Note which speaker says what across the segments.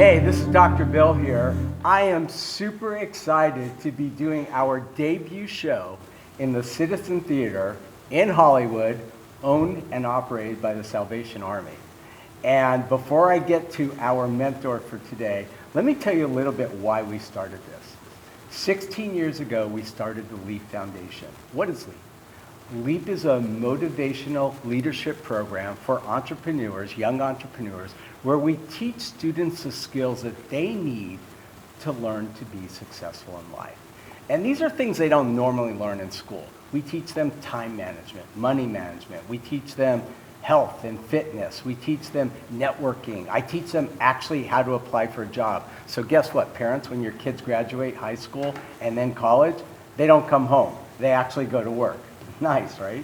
Speaker 1: Hey, this is Dr. Bill here. I am super excited to be doing our debut show in the Citizen Theater in Hollywood, owned and operated by the Salvation Army. And before I get to our mentor for today, let me tell you a little bit why we started this. 16 years ago, we started the LEAP Foundation. What is LEAP? LEAP is a motivational leadership program for entrepreneurs, young entrepreneurs, where we teach students the skills that they need to learn to be successful in life. And these are things they don't normally learn in school. We teach them time management, money management. We teach them health and fitness. We teach them networking. I teach them actually how to apply for a job. So guess what, parents, when your kids graduate high school and then college, they don't come home. They actually go to work. Nice, right?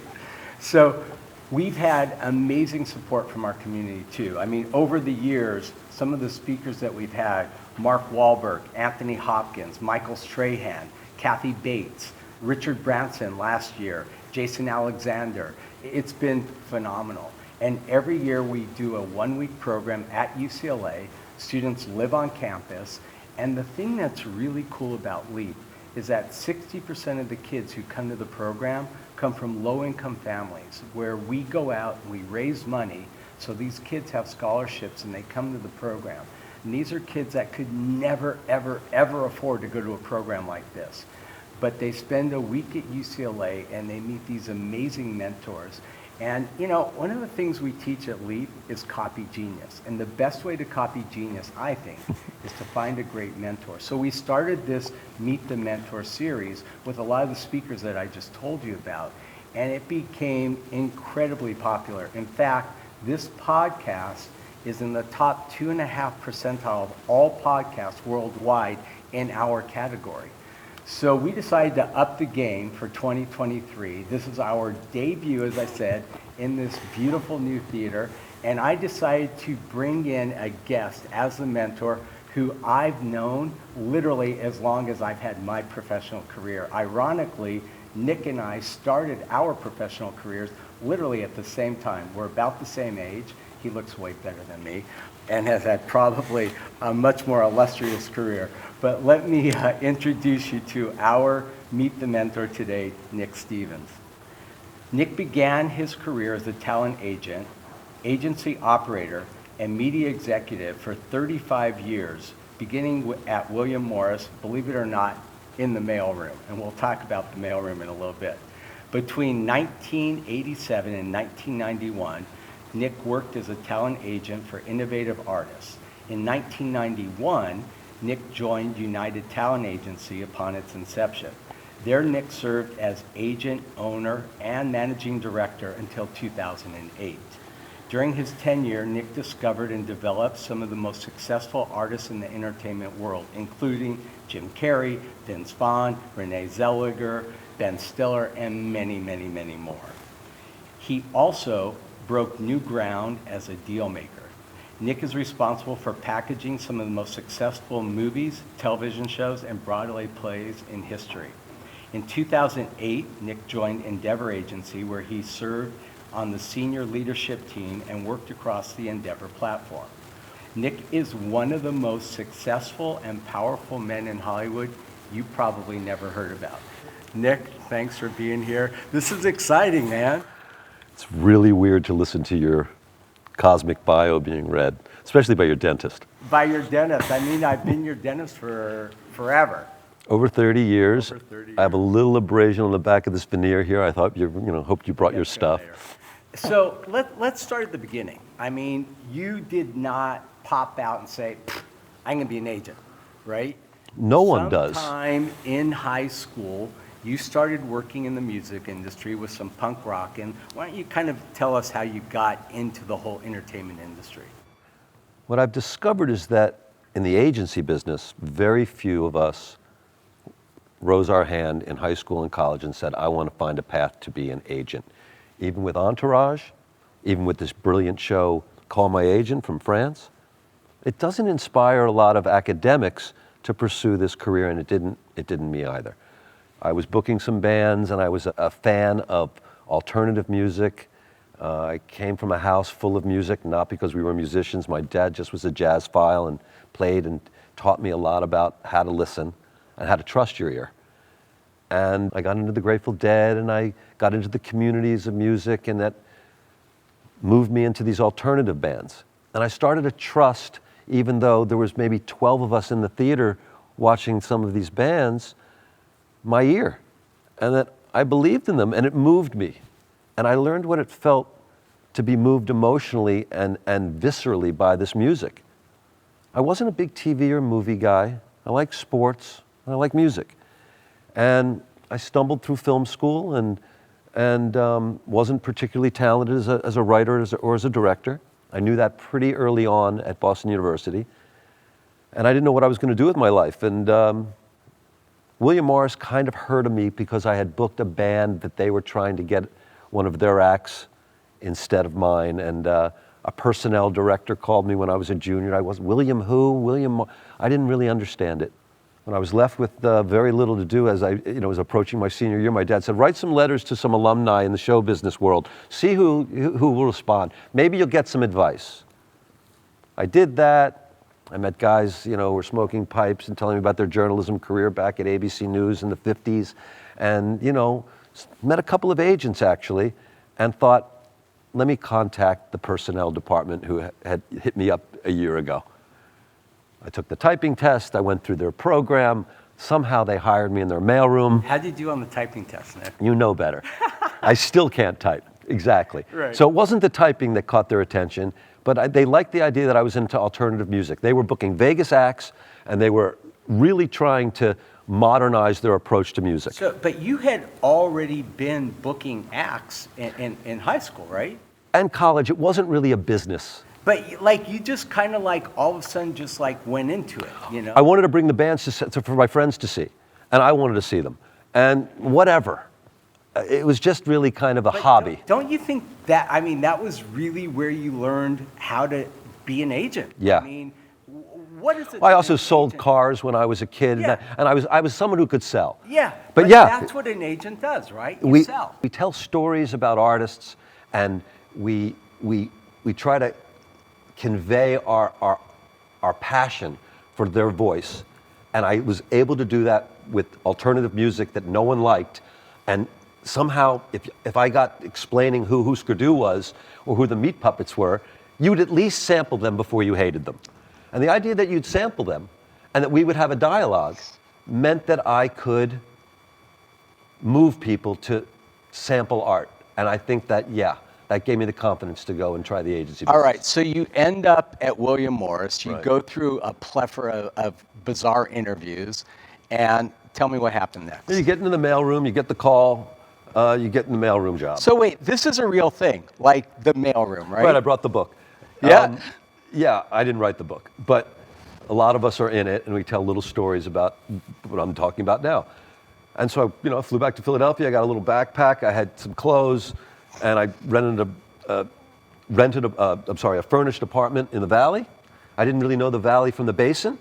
Speaker 1: So we've had amazing support from our community too. I mean, over the years, some of the speakers that we've had, Mark Wahlberg, Anthony Hopkins, Michael Strahan, Kathy Bates, Richard Branson last year, Jason Alexander. It's been phenomenal. And every year we do a one-week program at UCLA. Students live on campus. And the thing that's really cool about LEAP is that 60% of the kids who come to the program come from low-income families, where we go out and we raise money so these kids have scholarships and they come to the program. And these are kids that could never, ever, ever afford to go to a program like this. But they spend a week at UCLA and they meet these amazing mentors. And you know, one of the things we teach at LEAP is copy genius. And the best way to copy genius, I think, is to find a great mentor. So we started this Meet the Mentor series with a lot of the speakers that I just told you about. And it became incredibly popular. In fact, this podcast is in the top 2.5 percentile of all podcasts worldwide in our category. So we decided to up the game for 2023. This is our debut, as I said, in this beautiful new theater. And I decided to bring in a guest as the mentor who I've known literally as long as I've had my professional career. Ironically, Nick and I started our professional careers literally at the same time. We're about the same age. He looks way better than me and has had probably a much more illustrious career. But let me introduce you to our Meet the Mentor today, Nick Stevens. Nick began his career as a talent agent, agency operator, and media executive for 35 years, beginning at William Morris, believe it or not, in the mailroom. And we'll talk about the mailroom in a little bit. Between 1987 and 1991, Nick worked as a talent agent for innovative artists. In 1991, Nick joined United Talent Agency upon its inception. There, Nick served as agent, owner, and managing director until 2008. During his tenure, Nick discovered and developed some of the most successful artists in the entertainment world, including Jim Carey, Vince Vaughn, Renee Zellweger, Ben Stiller, and many, many, many more. He also broke new ground as a deal maker. Nick is responsible for packaging some of the most successful movies, television shows, and Broadway plays in history. In 2008, Nick joined Endeavor Agency, where he served on the senior leadership team and worked across the Endeavor platform. Nick is one of the most successful and powerful men in Hollywood you probably never heard about. Nick, thanks for being here. This is exciting, man.
Speaker 2: It's really weird to listen to your cosmic bio being read, especially by your dentist.
Speaker 1: By your dentist. I mean, I've been your dentist for forever.
Speaker 2: Over 30 years.
Speaker 1: Over 30 years.
Speaker 2: I have a little abrasion on the back of this veneer here. I thought hoped you brought your stuff.
Speaker 1: So let's start at the beginning. I mean, you did not pop out and say, I'm going to be an agent, right?
Speaker 2: No one does.
Speaker 1: Sometime in high school, you started working in the music industry with some punk rock, and why don't you kind of tell us how you got into the whole entertainment industry?
Speaker 2: What I've discovered is that in the agency business, very few of us rose our hand in high school and college and said, I want to find a path to be an agent. Even with Entourage, even with this brilliant show, Call My Agent from France, it doesn't inspire a lot of academics to pursue this career, and it didn't me either. I was booking some bands, and I was a fan of alternative music, I came from a house full of music, not because we were musicians. My dad just was a jazz-phile and played and taught me a lot about how to listen and how to trust your ear. And I got into the Grateful Dead, and I got into the communities of music, and that moved me into these alternative bands. And I started to trust, even though there was maybe 12 of us in the theater watching some of these bands, my ear. And that I believed in them, and it moved me. And I learned what it felt to be moved emotionally and viscerally by this music. I wasn't a big TV or movie guy. I like sports, and I like music. And I stumbled through film school and wasn't particularly talented as a writer or as a director. I knew that pretty early on at Boston University. And I didn't know what I was going to do with my life. And William Morris kind of heard of me because I had booked a band that they were trying to get one of their acts instead of mine. And a personnel director called me when I was a junior. I was, William who? I didn't really understand it. When I was left with very little to do as I was approaching my senior year, my dad said, write some letters to some alumni in the show business world. See who will respond. Maybe you'll get some advice. I did that. I met guys, who were smoking pipes and telling me about their journalism career back at ABC News in the 50s. And, met a couple of agents actually and thought, let me contact the personnel department who had hit me up a year ago. I took the typing test, I went through their program, somehow they hired me in their mailroom.
Speaker 1: How'd you do on the typing test, Nick?
Speaker 2: You know better. I still can't type, exactly.
Speaker 1: Right.
Speaker 2: So it wasn't the typing that caught their attention, but they liked the idea that I was into alternative music. They were booking Vegas acts, and they were really trying to modernize their approach to music.
Speaker 1: So, but you had already been booking acts in high school, right?
Speaker 2: And college, it wasn't really a business.
Speaker 1: But you just kind of all of a sudden just went into it,
Speaker 2: I wanted to bring the bands for my friends to see, and I wanted to see them, and whatever. It was just really kind of a hobby.
Speaker 1: Don't you think that, that was really where you learned how to be an agent?
Speaker 2: Yeah.
Speaker 1: What is it?
Speaker 2: I also sold cars when I was a kid,
Speaker 1: Yeah.
Speaker 2: and I was someone who could sell.
Speaker 1: Yeah,
Speaker 2: but yeah,
Speaker 1: that's what an agent does, right?
Speaker 2: We
Speaker 1: sell.
Speaker 2: We tell stories about artists, and we try to convey our passion for their voice. And I was able to do that with alternative music that no one liked. And somehow, if I got explaining who Husker Du was or who the Meat Puppets were, you'd at least sample them before you hated them. And the idea that you'd sample them and that we would have a dialogue meant that I could move people to sample art. And I think that, that gave me the confidence to go and try the agency business.
Speaker 1: All right, so you end up at William Morris. You
Speaker 2: Right.
Speaker 1: go through a plethora of bizarre interviews, and tell me what happened next.
Speaker 2: You get into the mailroom, you get the call, you get in the mailroom job.
Speaker 1: So wait, this is a real thing, like the mailroom, right?
Speaker 2: Right, I brought the book.
Speaker 1: Yeah.
Speaker 2: Yeah, I didn't write the book, but a lot of us are in it, and we tell little stories about what I'm talking about now. And so, I flew back to Philadelphia. I got a little backpack. I had some clothes, and I rented a furnished apartment in the Valley. I didn't really know the Valley from the Basin.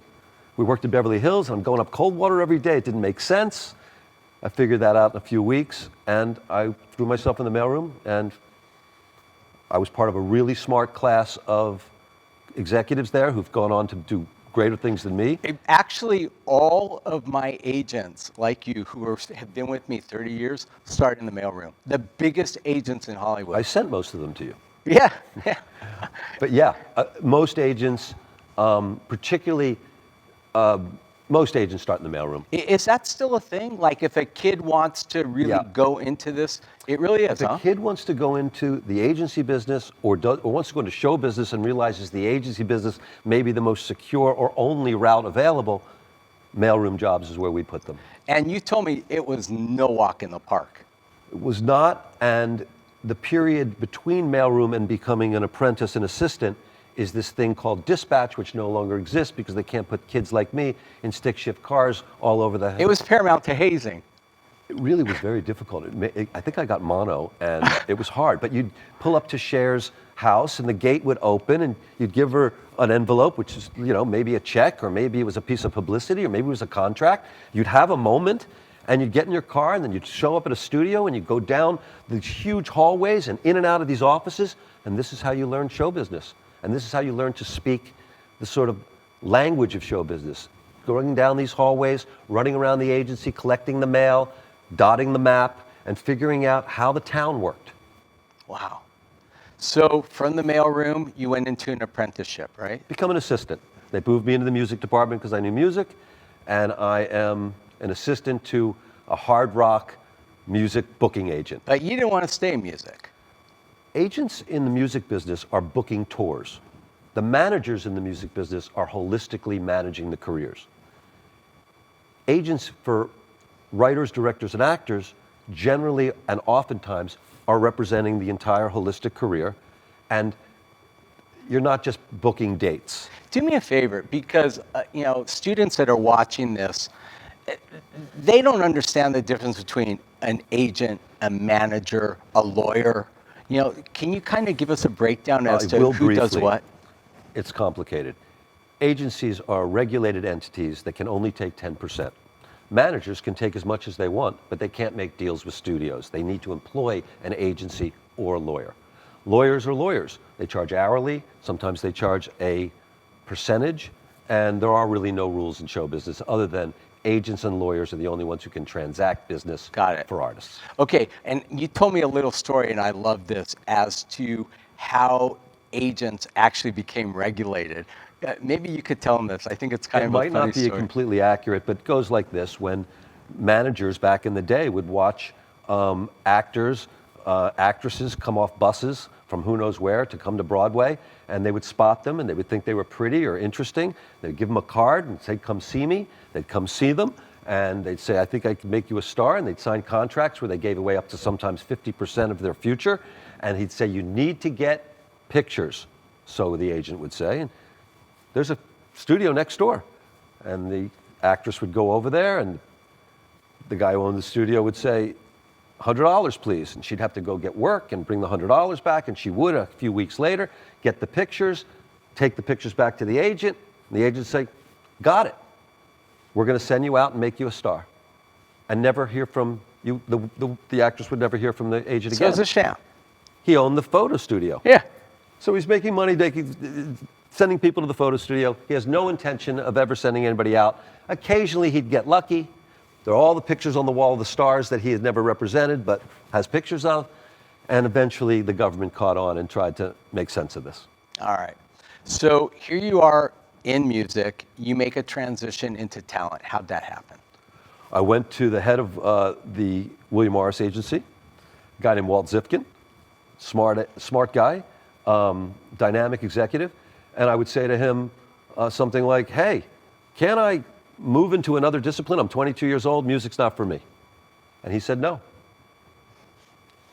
Speaker 2: We worked in Beverly Hills, and I'm going up Coldwater every day. It didn't make sense. I figured that out in a few weeks, and I threw myself in the mailroom, and I was part of a really smart class of executives there who've gone on to do greater things than me.
Speaker 1: Actually, all of my agents, like you, have been with me 30 years, started in the mailroom. The biggest agents in Hollywood.
Speaker 2: I sent most of them to you.
Speaker 1: Yeah.
Speaker 2: But most agents, particularly, most agents start in the mailroom.
Speaker 1: Is that still a thing? Like if a kid wants to really go into this, it really is,
Speaker 2: If a kid wants to go into the agency business or wants to go into show business and realizes the agency business may be the most secure or only route available, mailroom jobs is where we put them.
Speaker 1: And you told me it was no walk in the park.
Speaker 2: It was not, and the period between mailroom and becoming an apprentice and assistant is this thing called dispatch, which no longer exists because they can't put kids like me in stick shift cars all over the...
Speaker 1: It was paramount to hazing.
Speaker 2: It really was very difficult. I think I got mono, and it was hard. But you'd pull up to Cher's house, and the gate would open, and you'd give her an envelope, which is, maybe a check, or maybe it was a piece of publicity, or maybe it was a contract. You'd have a moment, And you'd get in your car and then you'd show up at a studio and you'd go down these huge hallways and in and out of these offices. And this is how you learn show business. And this is how you learn to speak the sort of language of show business. Going down these hallways, running around the agency, collecting the mail, dotting the map, and figuring out how the town worked.
Speaker 1: Wow. So from the mailroom, you went into an apprenticeship, right?
Speaker 2: Become an assistant. They moved me into the music department because I knew music, and I am an assistant to a hard rock music booking agent.
Speaker 1: But you didn't want to stay in music.
Speaker 2: Agents in the music business are booking tours. The managers in the music business are holistically managing the careers. Agents for writers, directors, and actors generally and oftentimes are representing the entire holistic career, and you're not just booking dates.
Speaker 1: Do me a favor, because students that are watching this, they don't understand the difference between an agent, a manager, a lawyer. Can you kind of give us a breakdown as to who does what?
Speaker 2: It's complicated. Agencies are regulated entities that can only take 10%. Managers can take as much as they want, but they can't make deals with studios. They need to employ an agency or a lawyer. Lawyers are lawyers. They charge hourly, sometimes they charge a percentage, and there are really no rules in show business other than agents and lawyers are the only ones who can transact business for artists.
Speaker 1: Okay, and you told me a little story, and I love this, as to how agents actually became regulated. Maybe you could tell them this. I think it's kind of a funny story.
Speaker 2: It might not be completely accurate, but it goes like this. When managers back in the day would watch actors, actresses come off buses from who knows where to come to Broadway, and they would spot them and they would think they were pretty or interesting. They'd give them a card and say, come see me. They'd come see them, and they'd say, I think I can make you a star, and they'd sign contracts where they gave away up to sometimes 50% of their future, and he'd say, you need to get pictures, so the agent would say. And there's a studio next door. And the actress would go over there, and the guy who owned the studio would say, $100, please. And she'd have to go get work and bring the $100 back, and she would, a few weeks later, get the pictures, take the pictures back to the agent, and the agent would say, got it. We're going to send you out and make you a star. And never hear from you. The actress would never hear from the agent again.
Speaker 1: So it's a sham.
Speaker 2: He owned the photo studio.
Speaker 1: Yeah.
Speaker 2: So he's making money sending people to the photo studio. He has no intention of ever sending anybody out. Occasionally he'd get lucky. There are all the pictures on the wall of the stars that he had never represented but has pictures of. And eventually the government caught on and tried to make sense of this.
Speaker 1: All right. So here you are in music. You make a transition into talent. How'd that happen?
Speaker 2: I went to the head of the William Morris agency, a guy named Walt Zifkin, smart guy, dynamic executive. And I would say to him something like, hey, can I move into another discipline? I'm 22 years old, music's not for me. And he said no.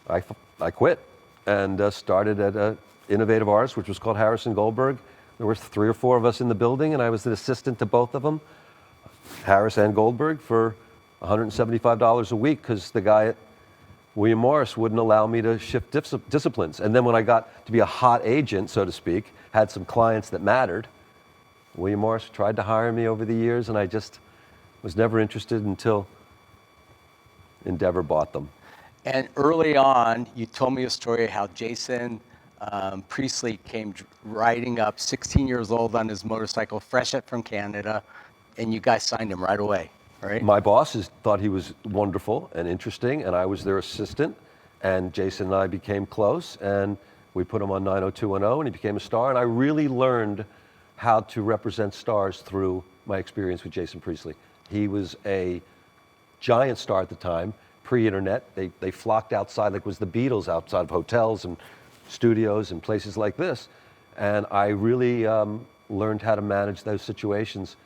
Speaker 2: I quit and started at Innovative Artists, which was called Harrison Goldberg. There were 3 or 4 of us in the building, and I was an assistant to both of them, Harris and Goldberg, for $175 a week, because the guy at William Morris wouldn't allow me to shift disciplines. And then when I got to be a hot agent, so to speak, had some clients that mattered, William Morris tried to hire me over the years, and I just was never interested until Endeavor bought them.
Speaker 1: And early on, you told me a story of how Jason Priestley came riding up, 16 years old on his motorcycle, fresh up from Canada, and you guys signed him right away, right?
Speaker 2: My bosses thought he was wonderful and interesting, and I was their assistant, and Jason and I became close, and we put him on 90210, and he became a star, and I really learned how to represent stars through my experience with Jason Priestley. He was a giant star at the time, pre-internet. They flocked outside like it was the Beatles, outside of hotels and studios and places like this. And I really learned how to manage those situations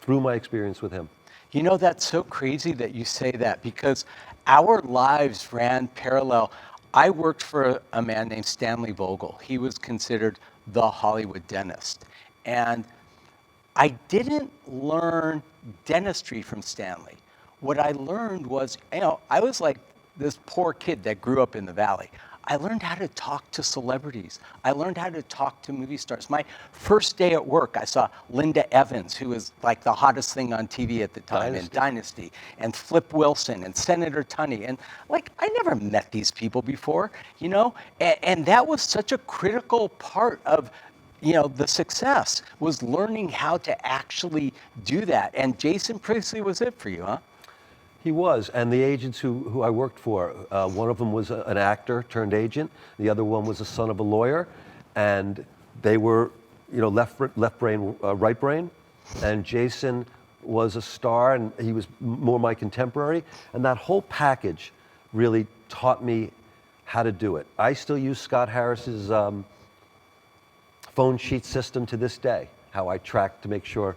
Speaker 2: through my experience with him.
Speaker 1: You know, that's so crazy that you say that, because our lives ran parallel. I worked for a man named Stanley Vogel. He was considered the Hollywood dentist. And I didn't learn dentistry from Stanley. What I learned was, I was like this poor kid that grew up in the valley. I learned how to talk to celebrities. I learned how to talk to movie stars. My first day at work, I saw Linda Evans, who was like the hottest thing on TV at the time in Dynasty, and Flip Wilson and Senator Tunney. And like, I never met these people before, you know? And that was such a critical part of, you know, the success, was learning how to actually do that. And Jason Priestley was it for you, huh?
Speaker 2: He was, and the agents who I worked for, one of them was an actor turned agent, the other one was the son of a lawyer, and they were, you know, left brain, right brain, and Jason was a star, and he was more my contemporary, and that whole package really taught me how to do it. I still use Scott Harris's phone sheet system to this day, how I track to make sure,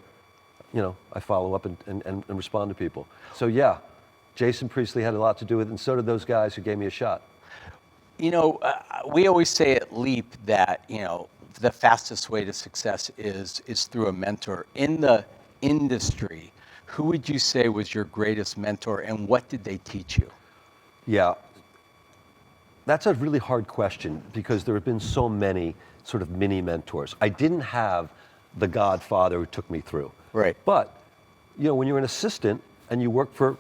Speaker 2: you know, I follow up and respond to people. So yeah, Jason Priestley had a lot to do with it, and so did those guys who gave me a shot.
Speaker 1: You know, we always say at Leap that, you know, the fastest way to success is through a mentor. In the industry, who would you say was your greatest mentor, and what did they teach you?
Speaker 2: Yeah, that's a really hard question because there have been so many sort of mini mentors. I didn't have the godfather who took me through.
Speaker 1: Right.
Speaker 2: But, you know, when you're an assistant and you work for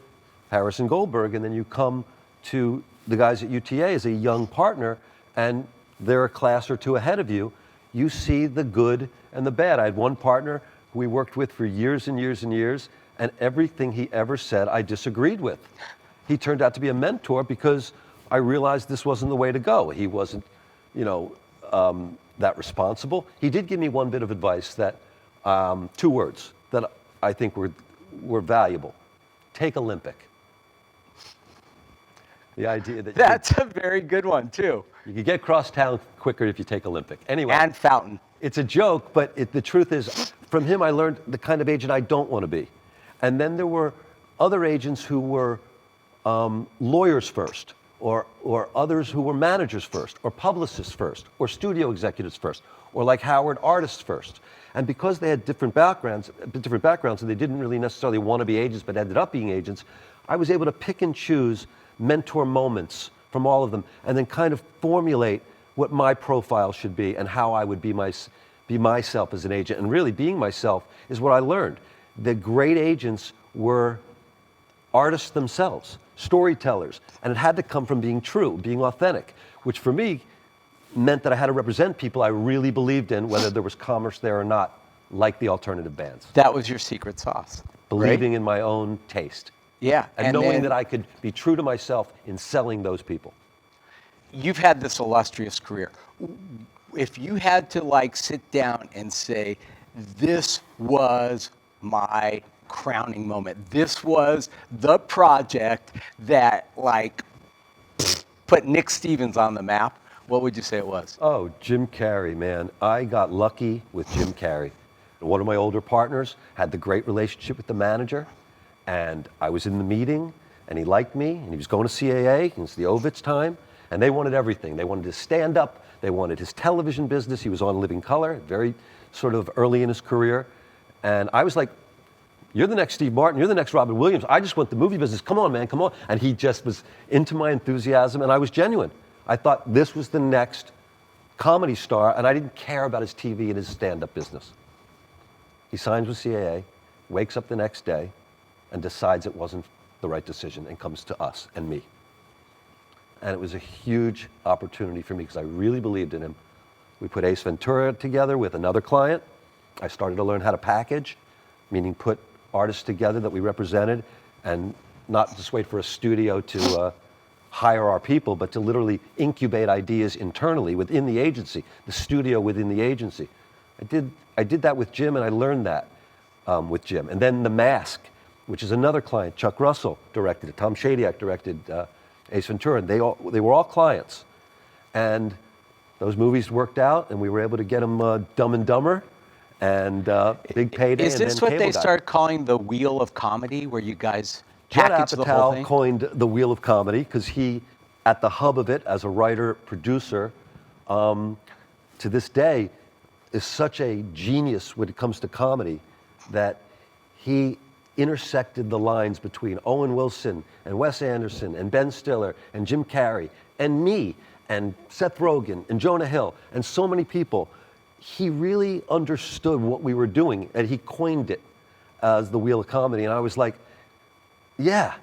Speaker 2: Harrison Goldberg and then you come to the guys at UTA as a young partner and they're a class or two ahead of you, you see the good and the bad. I had one partner who we worked with for years and years and years, and everything he ever said I disagreed with. He turned out to be a mentor because I realized this wasn't the way to go. He wasn't, you know, that responsible. He did give me one bit of advice that, 2 words that I think were valuable. Take Olympic. The idea that
Speaker 1: That's a very good one too.
Speaker 2: you can get cross town quicker if you take Olympic. Anyway.
Speaker 1: And Fountain.
Speaker 2: It's a joke, but the truth is, from him I learned the kind of agent I don't want to be. And then there were other agents who were lawyers first, or others who were managers first, or publicists first, or studio executives first, or like Howard, artists first. And because they had different backgrounds, and they didn't really necessarily want to be agents, but ended up being agents, I was able to pick and choose mentor moments from all of them, and then kind of formulate what my profile should be and how I would be myself as an agent. And really, being myself is what I learned. The great agents were artists themselves, storytellers, and it had to come from being true, being authentic, which for me meant that I had to represent people I really believed in, whether there was commerce there or not, like the alternative bands.
Speaker 1: That was your secret sauce.
Speaker 2: Believing
Speaker 1: right?
Speaker 2: in my own taste.
Speaker 1: Yeah.
Speaker 2: And knowing that I could be true to myself in selling those people.
Speaker 1: You've had this illustrious career. If you had to like sit down and say, this was my crowning moment, this was the project that like put Nick Stevens on the map, what would you say it was?
Speaker 2: Oh, Jim Carey, man. I got lucky with Jim Carey. One of my older partners had the great relationship with the manager, and I was in the meeting, and he liked me, and he was going to CAA, it was the Ovitz time, and they wanted everything. They wanted his stand-up, they wanted his television business. He was on Living Color, very sort of early in his career, and I was like, you're the next Steve Martin, you're the next Robin Williams. I just want the movie business. Come on, man, come on. And he just was into my enthusiasm, and I was genuine. I thought this was the next comedy star, and I didn't care about his TV and his stand-up business. He signs with CAA, wakes up the next day, and decides it wasn't the right decision, and comes to us and me. And it was a huge opportunity for me because I really believed in him. We put Ace Ventura together with another client. I started to learn how to package, meaning put artists together that we represented, and not just wait for a studio to hire our people, but to literally incubate ideas internally within the agency, the studio within the agency. I did that with Jim, and I learned that with Jim. And then The Mask, which is another client, Chuck Russell directed it, Tom Shadyac directed Ace Ventura, and they were all clients. And those movies worked out, and we were able to get them Dumb and Dumber, and Big Payday.
Speaker 1: Is this what they started calling the Wheel of Comedy, where you guys package the whole thing?
Speaker 2: Judd Apatow coined the Wheel of Comedy because he, at the hub of it as a writer, producer, to this day, is such a genius when it comes to comedy that he intersected the lines between Owen Wilson and Wes Anderson and Ben Stiller and Jim Carrey and me and Seth Rogen and Jonah Hill and so many people, he really understood what we were doing, and he coined it as the Wheel of Comedy. And I was like, yeah,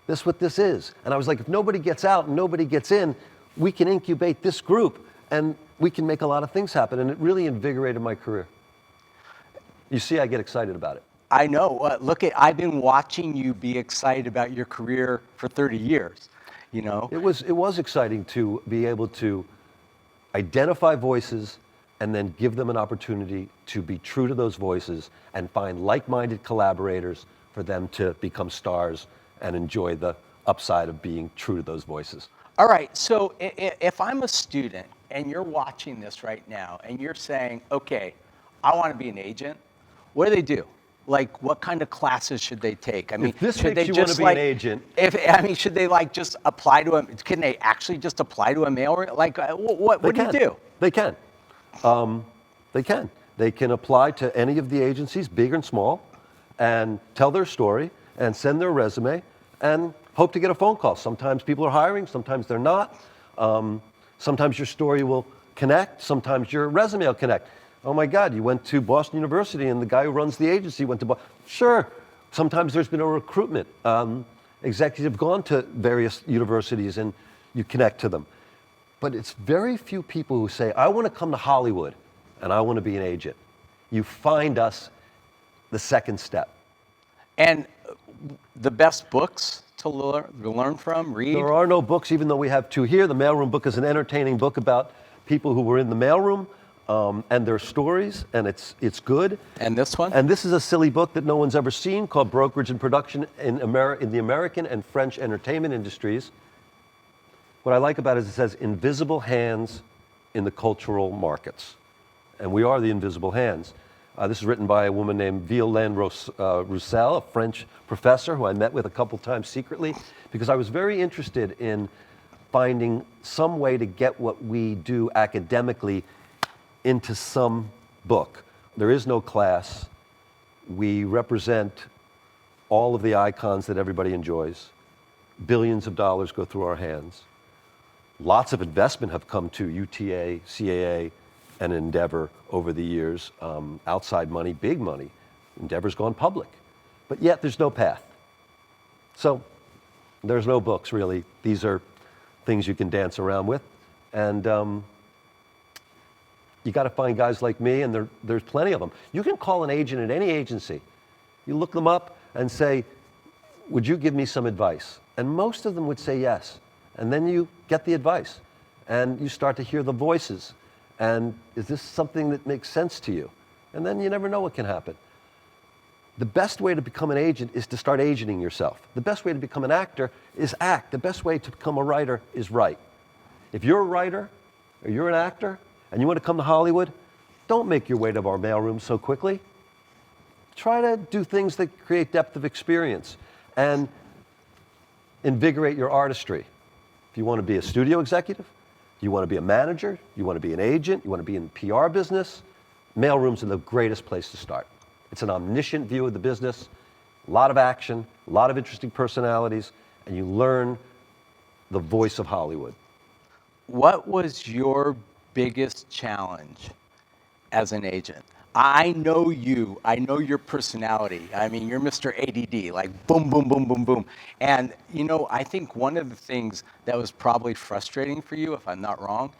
Speaker 2: that's what this is. And I was like, if nobody gets out and nobody gets in, we can incubate this group and we can make a lot of things happen. And it really invigorated my career. You see, I get excited about it.
Speaker 1: I know. I've been watching you be excited about your career for 30 years, you know?
Speaker 2: It was exciting to be able to identify voices and then give them an opportunity to be true to those voices and find like-minded collaborators for them to become stars and enjoy the upside of being true to those voices.
Speaker 1: All right, so if I'm a student and you're watching this right now and you're saying, okay, I want to be an agent, what do they do? Like, what kind of classes should they take? I mean,
Speaker 2: if this
Speaker 1: should
Speaker 2: makes
Speaker 1: they
Speaker 2: you want
Speaker 1: just
Speaker 2: to be an agent,
Speaker 1: should they like just apply to can they actually just apply to a mailroom? Like, what do you do?
Speaker 2: They can. They can. They can apply to any of the agencies, big and small, and tell their story and send their resume and hope to get a phone call. Sometimes people are hiring, sometimes they're not. Sometimes your story will connect, sometimes your resume will connect. Oh my God, you went to Boston University and the guy who runs the agency went to Boston. Sure. Sometimes there's been a recruitment. Executives have gone to various universities and you connect to them. But it's very few people who say, I want to come to Hollywood and I want to be an agent. You find us the second step.
Speaker 1: And the best books to learn from, read?
Speaker 2: There are no books, even though we have two here. The Mailroom book is an entertaining book about people who were in the mailroom and their stories, and it's good.
Speaker 1: And this one?
Speaker 2: And this is a silly book that no one's ever seen called Brokerage and Production in the American and French Entertainment Industries. What I like about it is it says invisible hands in the cultural markets. And we are the invisible hands. This is written by a woman named Violaine Roussel, a French professor who I met with a couple times secretly, because I was very interested in finding some way to get what we do academically into some book. There is no class. We represent all of the icons that everybody enjoys. Billions of dollars go through our hands. Lots of investment have come to UTA, CAA, and Endeavor over the years. Outside money, big money. Endeavor's gone public. But yet there's no path. So there's no books, really. These are things you can dance around with. And you got to find guys like me, and there's plenty of them. You can call an agent at any agency. You look them up and say, would you give me some advice? And most of them would say yes. And then you get the advice, and you start to hear the voices. And is this something that makes sense to you? And then you never know what can happen. The best way to become an agent is to start agenting yourself. The best way to become an actor is act. The best way to become a writer is write. If you're a writer or you're an actor and you want to come to Hollywood, don't make your way to our mailroom so quickly. Try to do things that create depth of experience and invigorate your artistry. If you want to be a studio executive, you want to be a manager, you want to be an agent, you want to be in the PR business, mailrooms are the greatest place to start. It's an omniscient view of the business, a lot of action, a lot of interesting personalities, and you learn the voice of Hollywood.
Speaker 1: What was your biggest challenge as an agent? I know you. I know your personality. I mean, you're Mr. ADD, like boom, boom, boom, boom, boom. And, you know, I think one of the things that was probably frustrating for you, if I'm not wrong,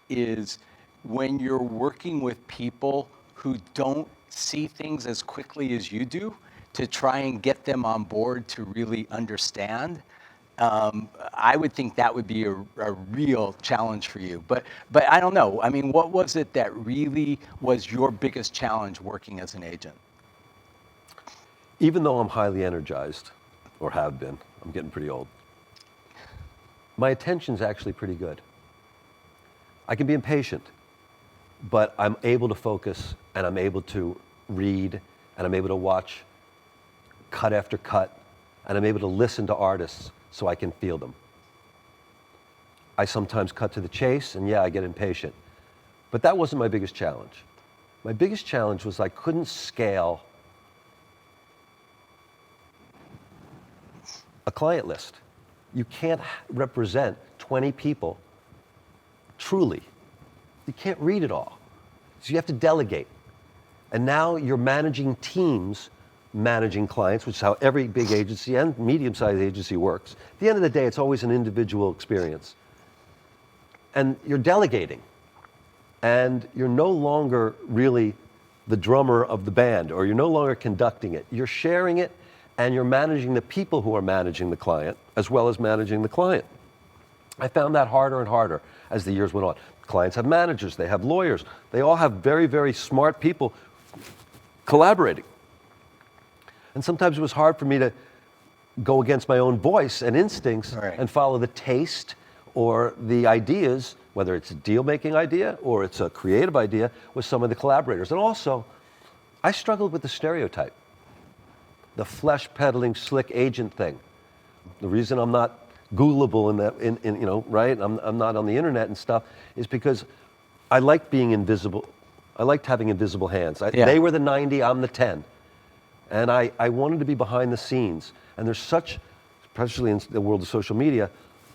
Speaker 1: is when you're working with people who don't see things as quickly as you do, to try and get them on board to really understand. I would think that would be a real challenge for you. But I don't know. I mean, what was it that really was your biggest challenge working as an agent?
Speaker 2: Even though I'm highly energized, or have been, I'm getting pretty old, my attention's actually pretty good. I can be impatient, but I'm able to focus, and I'm able to read, and I'm able to watch cut after cut, and I'm able to listen to artists so I can feel them. I sometimes cut to the chase, and yeah, I get impatient. But that wasn't my biggest challenge. My biggest challenge was I couldn't scale a client list. You can't represent 20 people truly. You can't read it all. So you have to delegate. And now you're managing teams, managing clients, which is how every big agency and medium-sized agency works. At the end of the day, it's always an individual experience. And you're delegating. And you're no longer really the drummer of the band, or you're no longer conducting it. You're sharing it, and you're managing the people who are managing the client, as well as managing the client. I found that harder and harder as the years went on. Clients have managers, they have lawyers, they all have very, very smart people collaborating. And sometimes it was hard for me to go against my own voice and instincts and follow the taste or the ideas, whether it's a deal-making idea or it's a creative idea, with some of the collaborators. And also, I struggled with the stereotype, the flesh-peddling, slick agent thing. The reason I'm not Googleable I'm not on the internet and stuff, is because I liked being invisible. I liked having invisible hands. They were the 90, I'm the 10. And I wanted to be behind the scenes. And there's such, especially in the world of social media,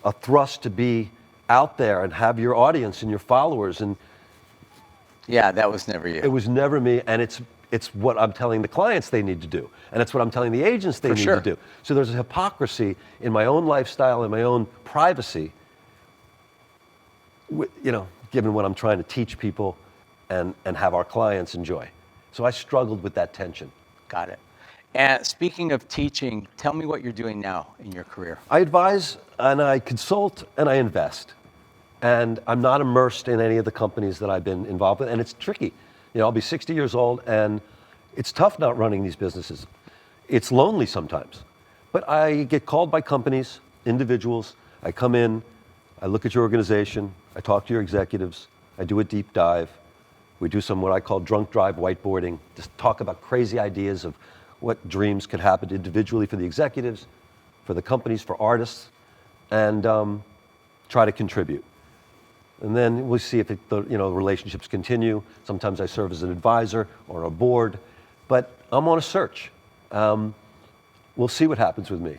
Speaker 2: a thrust to be out there and have your audience and your followers. And
Speaker 1: yeah, that was never you.
Speaker 2: It was never me, and it's what I'm telling the clients they need to do, and it's what I'm telling the agents they need to do. So there's a hypocrisy in my own lifestyle and my own privacy, given what I'm trying to teach people and have our clients enjoy. So I struggled with that tension.
Speaker 1: Got it. And speaking of teaching, tell me what you're doing now in your career.
Speaker 2: I advise and I consult and I invest. And I'm not immersed in any of the companies that I've been involved with, and it's tricky. I'll be 60 years old, and it's tough not running these businesses. It's lonely sometimes. But I get called by companies, individuals. I come in, I look at your organization, I talk to your executives, I do a deep dive. We do some what I call drunk drive whiteboarding, just talk about crazy ideas of what dreams could happen individually for the executives, for the companies, for artists, and try to contribute. And then we'll see if the relationships continue. Sometimes I serve as an advisor or a board, but I'm on a search. We'll see what happens with me.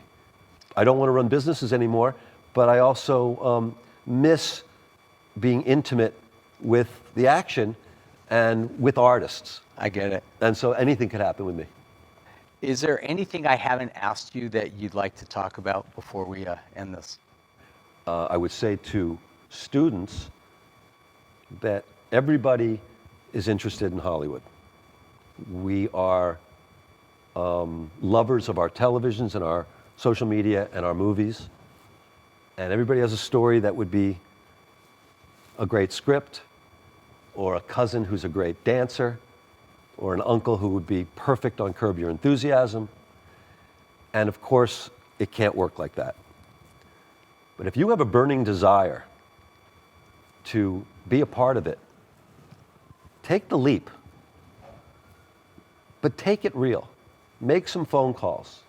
Speaker 2: I don't want to run businesses anymore, but I also miss being intimate with the action and with artists.
Speaker 1: I get it.
Speaker 2: And so anything could happen with me.
Speaker 1: Is there anything I haven't asked you that you'd like to talk about before we end this?
Speaker 2: I would say to students that everybody is interested in Hollywood. We are lovers of our televisions and our social media and our movies. And everybody has a story that would be a great script, or a cousin who's a great dancer, or an uncle who would be perfect on Curb Your Enthusiasm. And of course, it can't work like that. But if you have a burning desire to be a part of it, take the leap. But take it real. Make some phone calls.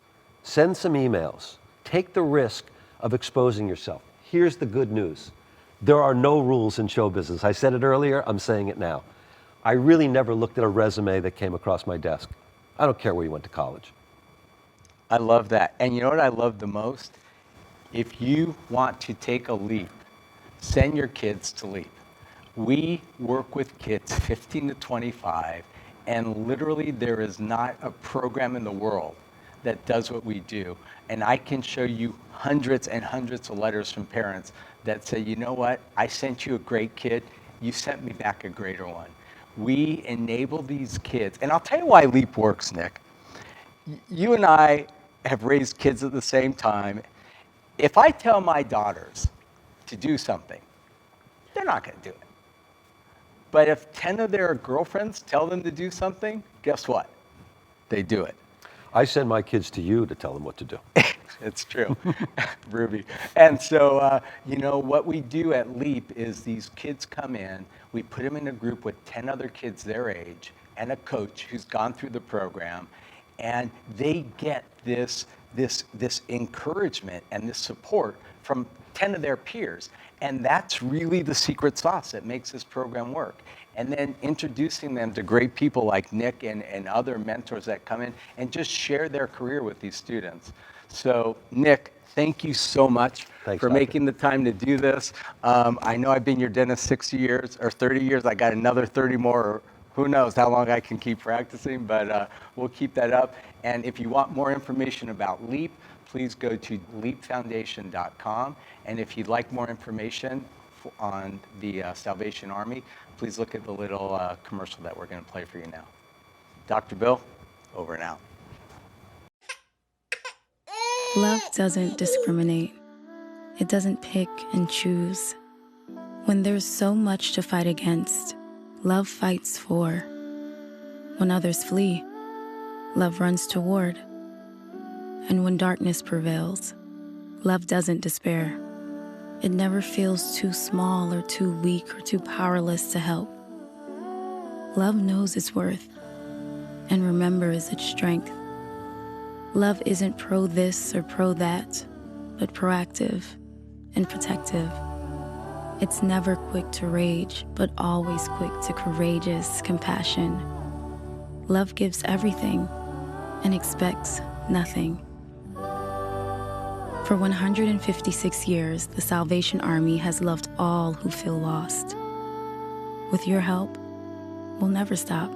Speaker 2: Send some emails. Take the risk of exposing yourself. Here's the good news. There are no rules in show business. I said it earlier, I'm saying it now. I really never looked at a resume that came across my desk. I don't care where you went to college.
Speaker 1: I love that. And you know what I love the most? If you want to take a leap, send your kids to leap. We work with kids 15 to 25, and literally there is not a program in the world that does what we do. And I can show you hundreds and hundreds of letters from parents that say, you know what, I sent you a great kid, you sent me back a greater one. We enable these kids, and I'll tell you why LEAP works, Nick. You and I have raised kids at the same time. If I tell my daughters to do something, they're not going to do it. But if 10 of their girlfriends tell them to do something, guess what? They do it.
Speaker 2: I send my kids to you to tell them what to do.
Speaker 1: It's true, Ruby. And so, what we do at LEAP is these kids come in, we put them in a group with 10 other kids their age and a coach who's gone through the program, and they get this encouragement and this support from 10 of their peers. And that's really the secret sauce that makes this program work. And then introducing them to great people like Nick and other mentors that come in and just share their career with these students. So, Nick, thank you so much
Speaker 2: Thanks,
Speaker 1: for
Speaker 2: Doctor.
Speaker 1: making the time to do this. I know I've been your dentist 60 years or 30 years. I got another 30 more, or who knows how long I can keep practicing, but we'll keep that up. And if you want more information about LEAP, please go to leapfoundation.com. And if you'd like more information on the Salvation Army, please look at the little commercial that we're going to play for you now. Dr. Bill, over and out.
Speaker 3: Love doesn't discriminate. It doesn't pick and choose. When there's so much to fight against, love fights for. When others flee, love runs toward. And when darkness prevails, love doesn't despair. It never feels too small or too weak or too powerless to help. Love knows its worth and remembers its strength. Love isn't pro this or pro that, but proactive and protective. It's never quick to rage, but always quick to courageous compassion. Love gives everything and expects nothing. For 156 years, the Salvation Army has loved all who feel lost. With your help, we'll never stop.